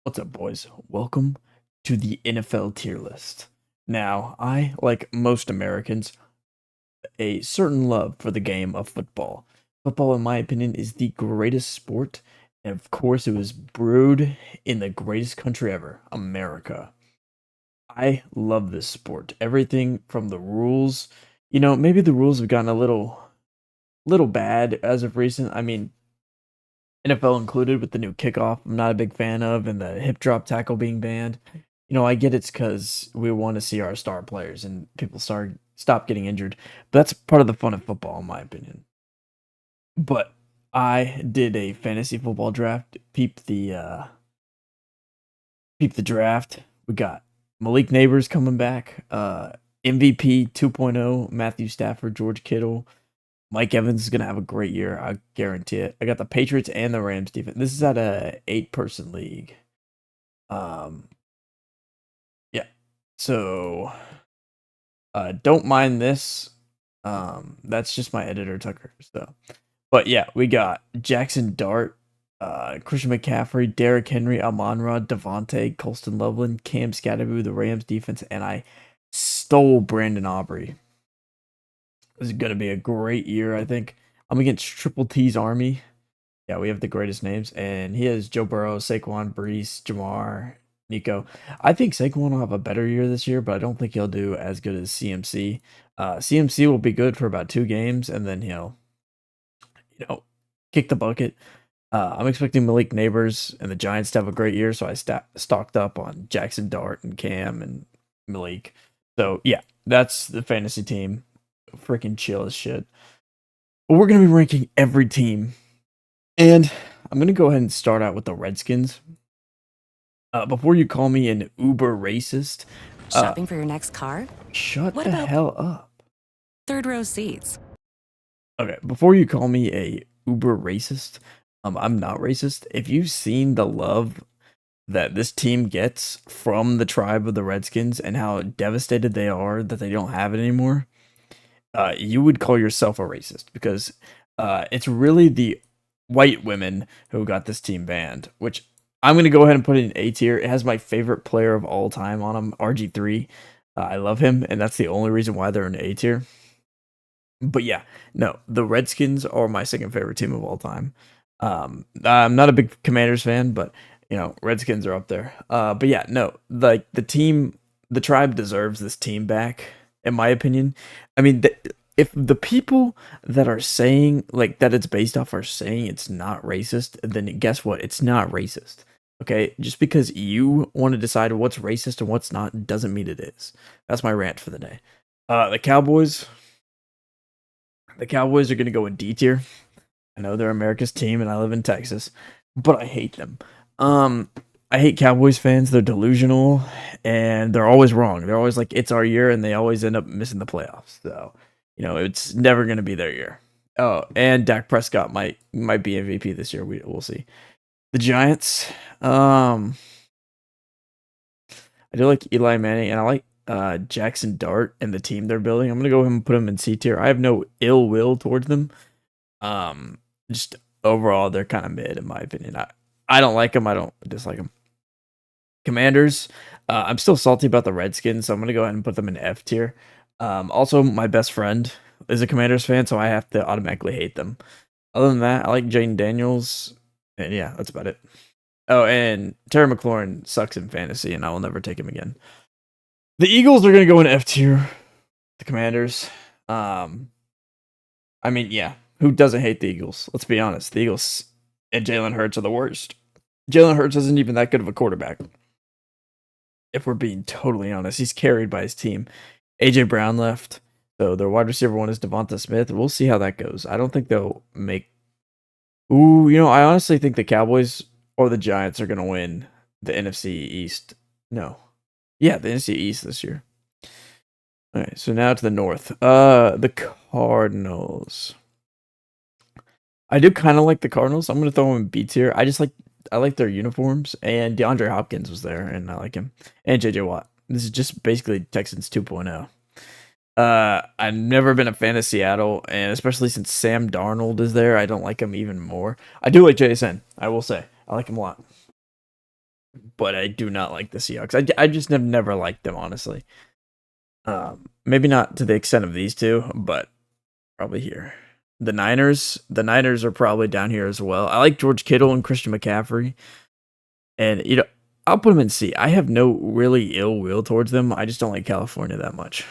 What's up, boys? Welcome to the NFL tier list. Now, I, like most Americans, a certain love for the game of football. Football, in my opinion, is the greatest sport, and of course, it was brewed in the greatest country ever, America. I love this sport. Everything from the rules, maybe the rules have gotten a little bad as of recent. I mean, NFL included with the new kickoff, I'm not a big fan of, and the hip drop tackle being banned. I get it's because we want to see our star players and people stop getting injured. But that's part of the fun of football, in my opinion. But I did a fantasy football draft. Peep the draft. We got Malik Neighbors coming back. MVP 2.0, Matthew Stafford, George Kittle. Mike Evans is gonna have a great year. I guarantee it. I got the Patriots and the Rams defense. This is at a 8-person league. Um, yeah. So, don't mind this. That's just my editor Tucker. So, but yeah, we got Jackson Dart, Christian McCaffrey, Derrick Henry, Amon-Ra, Devontae, Colston Loveland, Cam Scatterboo, the Rams defense, and I stole Brandon Aubrey. This is going to be a great year, I think. I'm against Triple T's Army. Yeah, we have the greatest names. And he has Joe Burrow, Saquon, Brees, Jamar, Nico. I think Saquon will have a better year this year, but I don't think he'll do as good as CMC. CMC will be good for about 2 games, and then he'll, kick the bucket. I'm expecting Malik Neighbors and the Giants to have a great year, so I stocked up on Jackson Dart and Cam and Malik. So, yeah, that's the fantasy team. Freaking chill as shit. But we're going to be ranking every team. And I'm going to go ahead and start out with the Redskins. Before you call me an uber racist, Shopping for your next car? shut What the about hell up. third row seats? Okay, before you call me a uber racist, I'm not racist. If you've seen the love that this team gets from the tribe of the Redskins and how devastated they are that they don't have it anymore, you would call yourself a racist because it's really the white women who got this team banned, which I'm going to go ahead and put it in A tier. It has my favorite player of all time on him, RG3. I love him, and that's the only reason why they're in A tier. But yeah, no, the Redskins are my second favorite team of all time. I'm not a big Commanders fan, but Redskins are up there. But yeah, no, like the tribe deserves this team back, in my opinion. I mean, if the people that are saying like that it's based off are saying it's not racist, then guess what? It's not racist. Okay, just because you want to decide what's racist and what's not doesn't mean it is. That's my rant for the day. The Cowboys. The Cowboys are going to go in D tier. I know they're America's team, and I live in Texas, but I hate them. I hate Cowboys fans. They're delusional, and they're always wrong. They're always like, it's our year, and they always end up missing the playoffs. So, it's never going to be their year. Oh, and Dak Prescott might be MVP this year. We'll see. The Giants. I do like Eli Manning, and I like Jackson Dart and the team they're building. I'm gonna go ahead and put them in C tier. I have no ill will towards them. Just overall, they're kind of mid in my opinion. I don't like them. I don't dislike them. Commanders. I'm still salty about the Redskins, so I'm gonna go ahead and put them in F tier. Also, my best friend is a Commanders fan, so I have to automatically hate them. Other than that, I like Jane Daniels, and yeah, that's about it. Oh, and Terry McLaurin sucks in fantasy, and I will never take him again. The Eagles are gonna go in F tier. The Commanders. I mean, yeah, who doesn't hate the Eagles? Let's be honest. The Eagles and Jalen Hurts are the worst. Jalen Hurts isn't even that good of a quarterback. If we're being totally honest, he's carried by his team. AJ Brown left, so their wide receiver one is Devonta Smith. We'll see how that goes. I don't think they'll make. Ooh, I honestly think the Cowboys or the Giants are gonna win the NFC East. No, yeah, the NFC East this year. All right, so now to the North. The Cardinals. I do kind of like the Cardinals. I'm gonna throw them in B tier. I like their uniforms, and DeAndre Hopkins was there, and I like him, and JJ Watt. This is just basically Texans 2.0. I've never been a fan of Seattle, and especially since Sam Darnold is there, I don't like him even more. I do like JSN. I will say I like him a lot. but I do not like the Seahawks. I just have never liked them, honestly. Maybe not to the extent of these two, but probably here. The Niners are probably down here as well. I like George Kittle and Christian McCaffrey, and I'll put them in C. I have no really ill will towards them. I just don't like California that much.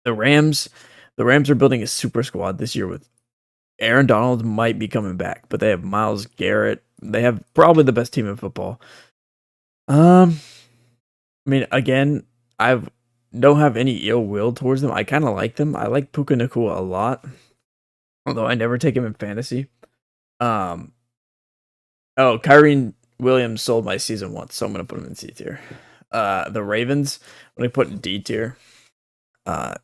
The Rams, the Rams are building a super squad this year with Aaron Donald might be coming back, but they have Myles Garrett. They have probably the best team in football. Um, I mean, again, I don't have any ill will towards them. I kind of like them. I like Puka Nacua a lot, although I never take him in fantasy. Um, oh, Kyrie Williams sold my season once, so I'm gonna put him in C tier. The Ravens, I'm gonna put in D tier. Uh,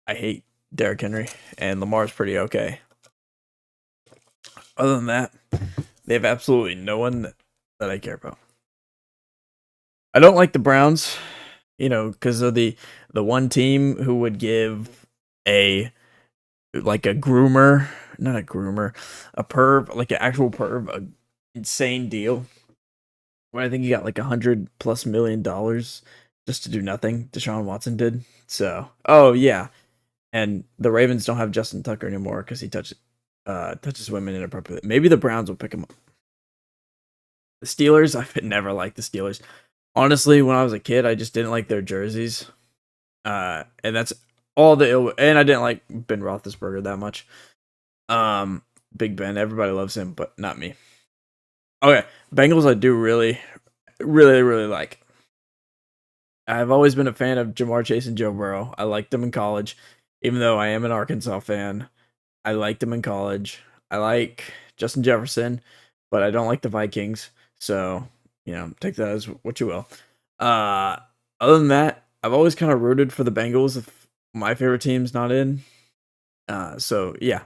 I hate Derrick Henry, and Lamar's pretty okay. Other than that, they have absolutely no one that I care about. I don't like the Browns, because of the one team who would give a like a groomer, not a groomer, a perv, like an actual perv, a insane deal. Where I think he got like $100+ million just to do nothing. Deshaun Watson did. So, oh yeah, and the Ravens don't have Justin Tucker anymore because he touches women inappropriately. Maybe the Browns will pick him up. The Steelers, I've never liked the Steelers. Honestly, when I was a kid, I just didn't like their jerseys. And that's all and I didn't like Ben Roethlisberger that much. Big Ben, everybody loves him, but not me. Okay, Bengals I do really, really, really like. I've always been a fan of Jamar Chase and Joe Burrow. I liked them in college, even though I am an Arkansas fan. I liked them in college. I like Justin Jefferson, but I don't like the Vikings. So, take that as what you will. Other than that, I've always kind of rooted for the Bengals if my favorite team's not in. So yeah.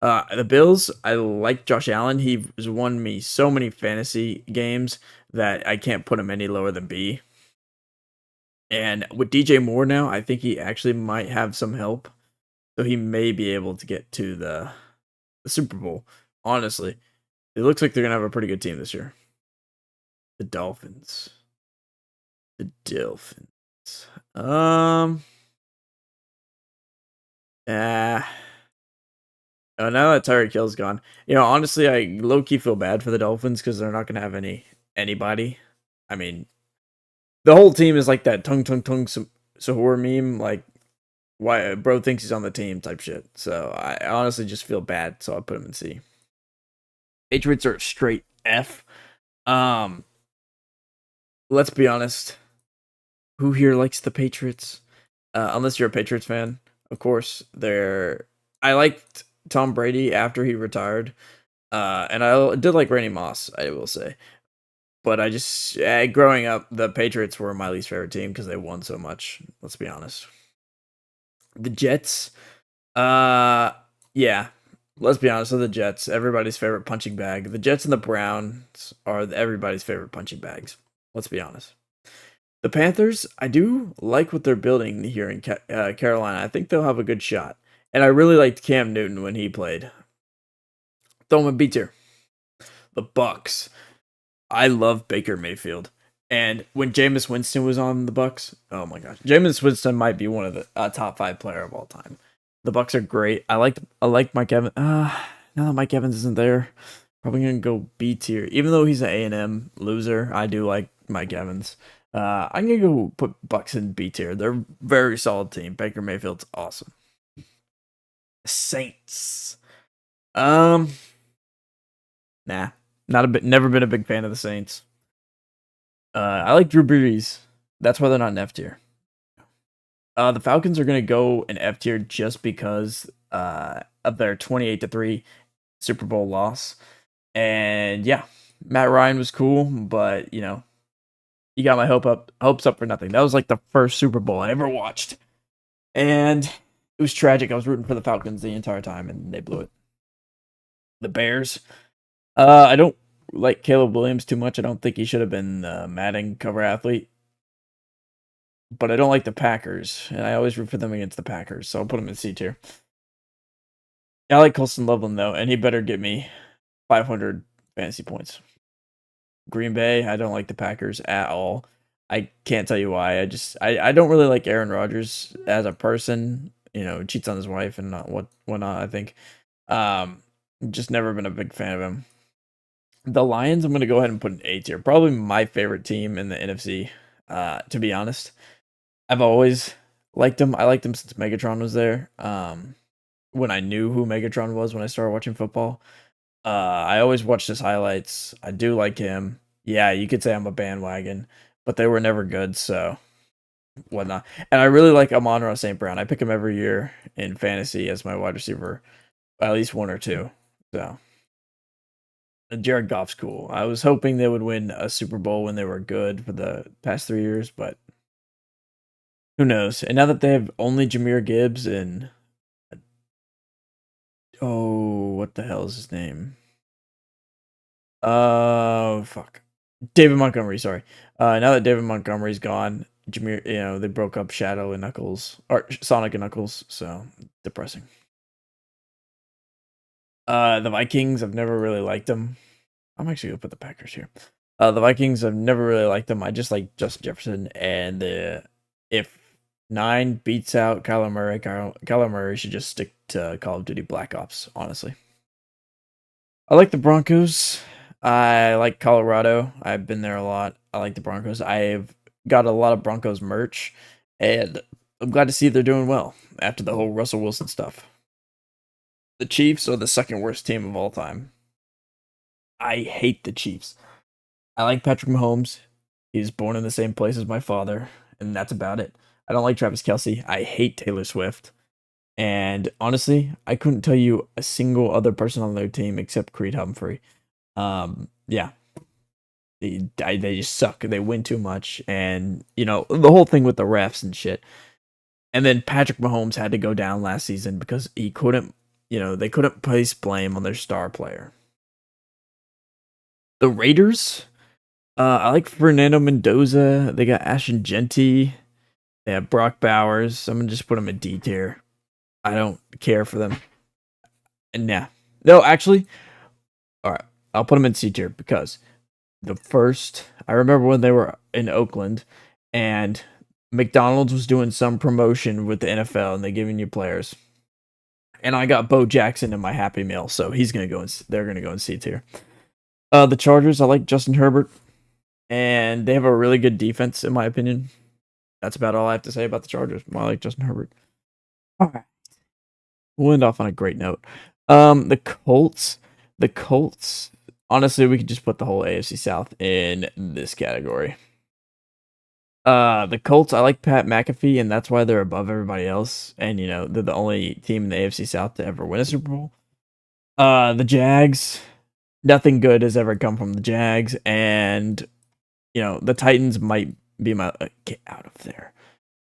The Bills, I like Josh Allen. He's won me so many fantasy games that I can't put him any lower than B. And with DJ Moore now, I think he actually might have some help. So he may be able to get to the Super Bowl. Honestly, it looks like they're going to have a pretty good team this year. The Dolphins. The Dolphins. Ah. Oh, now that Tyreek Hill's gone, honestly, I low key feel bad for the Dolphins because they're not gonna have anybody. I mean, the whole team is like that tung Sahur meme, like why bro thinks he's on the team type shit. So I honestly just feel bad, so I put him in C. Patriots are straight F. Um, let's be honest. Who here likes the Patriots? Unless you're a Patriots fan, of course. I liked Tom Brady after he retired. And I did like Randy Moss, I will say. But I just, growing up, the Patriots were my least favorite team because they won so much. Let's be honest. The Jets, yeah, let's be honest with the Jets. Everybody's favorite punching bag. The Jets and the Browns are everybody's favorite punching bags. Let's be honest. The Panthers, I do like what they're building here in Carolina. I think they'll have a good shot. And I really liked Cam Newton when he played. Throw him a B tier. The Bucks. I love Baker Mayfield. And when Jameis Winston was on the Bucks, oh my gosh, Jameis Winston might be one of the top 5 player of all time. The Bucks are great. I like Mike Evans. Now that Mike Evans isn't there, probably gonna go B tier. Even though he's an A&M loser, I do like Mike Evans. I'm gonna go put Bucks in B tier. They're a very solid team. Baker Mayfield's awesome. Saints. Nah, never been a big fan of the Saints. I like Drew Brees. That's why they're not in F tier. The Falcons are gonna go in F tier just because of their 28-3 Super Bowl loss. And yeah, Matt Ryan was cool, but you got my hopes up for nothing. That was like the first Super Bowl I ever watched. And it was tragic. I was rooting for the Falcons the entire time and they blew it. The Bears. I don't like Caleb Williams too much. I don't think he should have been Madden cover athlete. But I don't like the Packers, and I always root for them against the Packers, so I'll put him in C tier. I like Colston Loveland though, and he better get me 500 fantasy points. Green Bay. I don't like the Packers at all. I can't tell you why. I don't really like Aaron Rodgers as a person. Cheats on his wife and not whatnot. I think. Um, just never been a big fan of him. The Lions, I'm gonna go ahead and put an A tier. Probably my favorite team in the NFC. To be honest, I've always liked them. I liked them since Megatron was there. When I knew who Megatron was when I started watching football. I always watched his highlights. I do like him. Yeah, you could say I'm a bandwagon, but they were never good, so whatnot. And I really like Amon-Ra St. Brown. I pick him every year in fantasy as my wide receiver, at least one or two. So Jared Goff's cool. I was hoping they would win a Super Bowl when they were good for the past 3 years, but who knows? And now that they have only Jameer Gibbs and what the hell is his name? Fuck. David Montgomery, sorry. Now that David Montgomery's gone, Jameer, they broke up Shadow and Knuckles, or Sonic and Knuckles, so depressing. The Vikings, I've never really liked them. I'm actually gonna put the Packers here. The Vikings, I've never really liked them. I just like Justin Jefferson, and if 9 beats out Kyler Murray, Kyler Murray should just stick to Call of Duty Black Ops, honestly. I like the Broncos. I like Colorado. I've been there a lot. I like the Broncos. I've got a lot of Broncos merch, and I'm glad to see they're doing well after the whole Russell Wilson stuff. The Chiefs are the second worst team of all time. I hate the Chiefs. I like Patrick Mahomes. He's born in the same place as my father, and that's about it. I don't like Travis Kelsey. I hate Taylor Swift. And honestly, I couldn't tell you a single other person on their team except Creed Humphrey. Yeah, they just suck. They win too much, and the whole thing with the refs and shit. And then Patrick Mahomes had to go down last season because he couldn't. They couldn't place blame on their star player. The Raiders. I like Fernando Mendoza. They got Ashton Genty. They have Brock Bowers. I'm gonna just put them in D tier. I don't care for them. And yeah, no, actually, all right. I'll put them in C tier because I remember when they were in Oakland and McDonald's was doing some promotion with the NFL and they giving you players. And I got Bo Jackson in my Happy Meal, so they're gonna go in C tier. The Chargers, I like Justin Herbert, and they have a really good defense in my opinion. That's about all I have to say about the Chargers. I like Justin Herbert. All right, we'll end off on a great note. The Colts. The Colts. Honestly, we could just put the whole AFC South in this category. The Colts, I like Pat McAfee, and that's why they're above everybody else. And they're the only team in the AFC South to ever win a Super Bowl. The Jags, nothing good has ever come from the Jags, and the Titans might be my get out of there.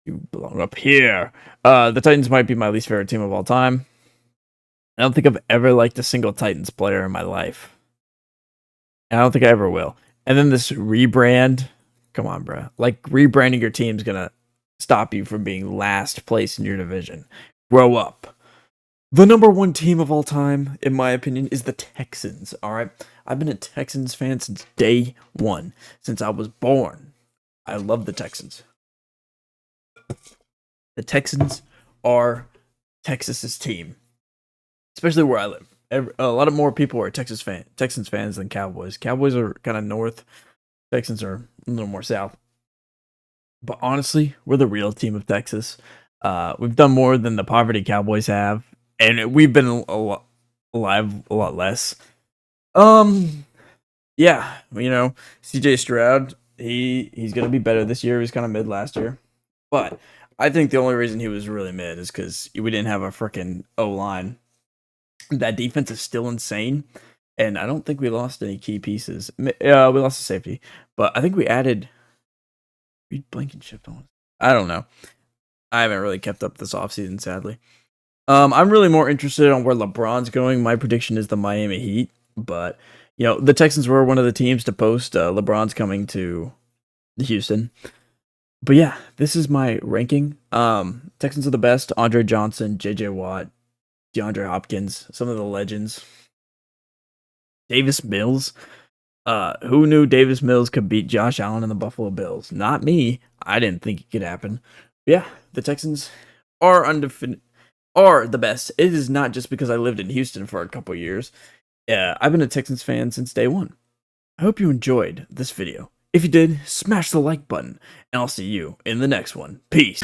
You belong up here. The Titans might be my least favorite team of all time. I don't think I've ever liked a single Titans player in my life. And I don't think I ever will. And then this rebrand, come on, bro. Like rebranding your team's gonna stop you from being last place in your division. Grow up. The number one team of all time, in my opinion, is the Texans. All right, I've been a Texans fan since day one, since I was born. I love the Texans. The Texans are Texas's team, especially where I live. A lot of more people are Texans fans than Cowboys. Cowboys are kind of north. Texans are a little more south. But honestly, we're the real team of Texas. We've done more than the poverty Cowboys have, and we've been alive a lot less. Yeah, CJ Stroud, he's gonna be better this year. He was kind of mid last year, but I think the only reason he was really mid is because we didn't have a freaking O line. That defense is still insane, and I don't think we lost any key pieces. We lost a safety, but I think we added Reed Blankenship on. I don't know. I haven't really kept up this offseason, sadly. I'm really more interested on where LeBron's going. My prediction is the Miami Heat, but the Texans were one of the teams to post LeBron's coming to Houston. But yeah, this is my ranking. Texans are the best. Andre Johnson, J.J. Watt, DeAndre Hopkins, some of the legends. Davis Mills. Who knew Davis Mills could beat Josh Allen and the Buffalo Bills? Not me. I didn't think it could happen. Yeah, the Texans are the best. It is not just because I lived in Houston for a couple years. Yeah, I've been a Texans fan since day one. I hope you enjoyed this video. If you did, smash the like button, and I'll see you in the next one. Peace.